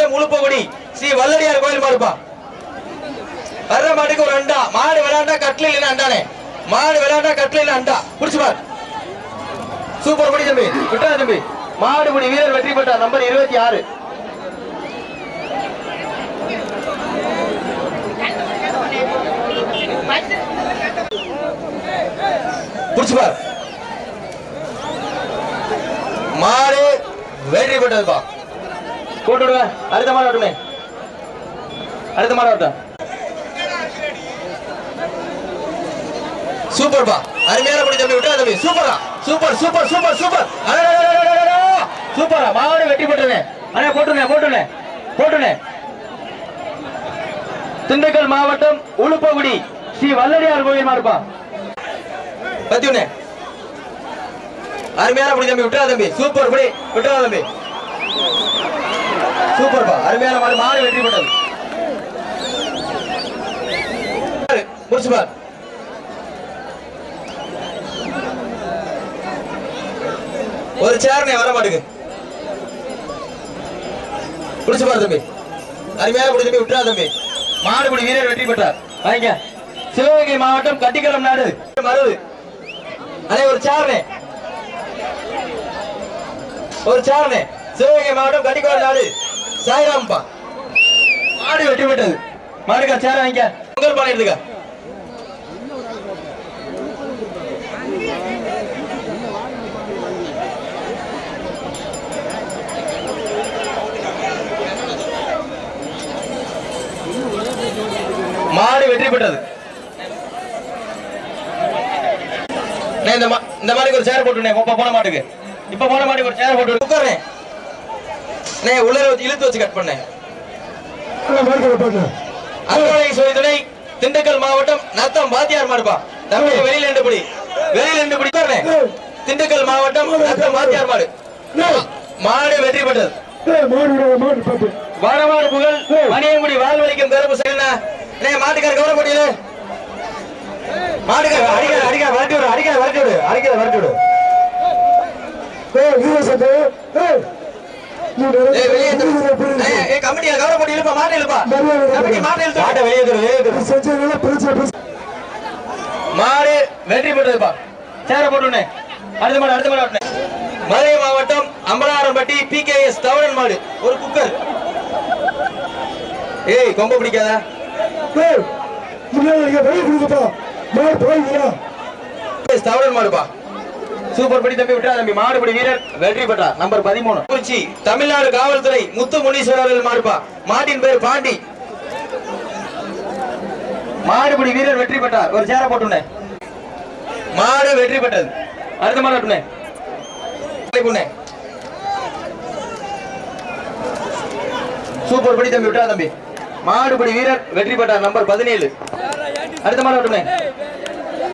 மாவட்டம் உளுப்பகுடி ஸ்ரீ வல்லடியார் கோயில் மாடுப்பா. வர்ற மாட்டுக்கு ஒரு அண்டா. மாடு விளையாண்டா கட்டில இல்லைன்னா அண்டானே. மாடு விளையாண்டா கட்டில இல்ல அண்டா. புடிச்சு பார். சூப்பர் படி தம்பி. விட்டா தம்பி. மாடுபடி வீரர் வெற்றி பெற்றார். நம்பர் 26. புடிச்சு பார். மாடு வெற்றி பெற்றதுப்பா. போட்டு விடுவேன். அடுத்த மாடு வரட்டுமே. அடுத்த மாடு வரட்டும். சூப்பர்பா. அருமையான படி தம்பி. விட்டா தம்பி. சூப்பரா. Super super super super. சூப்பரா. மாடு வெற்றி பெற்றனே. அண்ணே போட்டுனே. திண்டுக்கல் மாவட்டம் உளுப்பகுடி ஸ்ரீ வல்லடியார் கோயில் மாடுப்பா. பத்தியுனே. அருமையான படி தம்பி. விட்டா தம்பி. சூப்பர் படி. விட்டா தம்பி. சூப்பர்பா. அருமையான மாடு. மாடு வெற்றி பெற்றது. முடிச்சு பார். ஒரு சேர்னே வர மாட்டுக்கு. புடிச்சு பாரு தம்பி. அருமையான புடி தம்பி. விட்டுறா தம்பி. மாடுபடி வீரர் வெற்றி பெற்றார். வாங்க. சிவகங்கை மாவட்டம் கட்டிக்கலம் நாடு மருது. அதே ஒரு சேர்னே. சிவகங்கை மாவட்டம் கட்டிக்கலம் நாடு சாய்ராம்பா. மாடு வெற்றி பெற்றது. மாடுக்கா சேர வாங்க. பொங்கல் பானை எடுத்துக்க. மாடு வெற்றி பெற்றது. இந்த மாட்டுக்கு ஒரு சேர் போட்டுனே. போன மாட்டுக்கு இப்ப போன மாட்டுக்கு ஒரு சேர் போட்டு உட்கார்றேன். உள்ள இழுத்து வச்சு கட் பண்ணேன். அறுவடை சுவைத்துறை திண்டுக்கல் மாவட்டம் நத்தம் பாத்தியார் மாடுப்பா. தம்பி வெளியில ரெண்டு படி உட்கார்றேன். திண்டுக்கல் மாவட்டம் நத்தம் பாத்தியார் மாடு. மாடு வெற்றி பெற்றது. வடமாடு புகழ் மணியங்குடி வாழ்வழிக்கும் கருப்பு செயல்னா மாட்டுக்கார கவர முடியல. மாட்டுக்கார அடிக்க வரட்டி விடு. கமிட்டியா கவர போட்டு இழுப்பா. மாட்டை இழுப்பா. மாடு வெற்றி பெற்றதுப்பா. சேர போட்டுனே. அடுத்த மாடு. மதுரை மாவட்டம் அம்பலாரம்பட்டி PKS தவணன் மாடு. ஒரு குக்கர். கொம்ப பிடிக்காதா? தவணன் மாடுப்பா. சூப்பர் படி தம்பி. விட்டா தம்பி. மாடுபடி வீரர் வெற்றி பெற்றார். நம்பர் 13. குறிச்சி தமிழ்நாடு காவல்துறை முத்து முனீஸ்வரர் மாடுப்பா. மாட்டின் பேர் பாண்டி. மாடுபடி வீரர் வெற்றி பெற்றார். ஒரு சேர போட்டுனே. மாடு வெற்றி பெற்றது. அடுத்த மாடு வரட்டுனே. சூப்பர் படி தம்பி. விட்டா தம்பி. மாடுபடி வீரர் வெற்றி பெற்றார். நம்பர் 17. அடுத்த மாடு வரட்டுனே.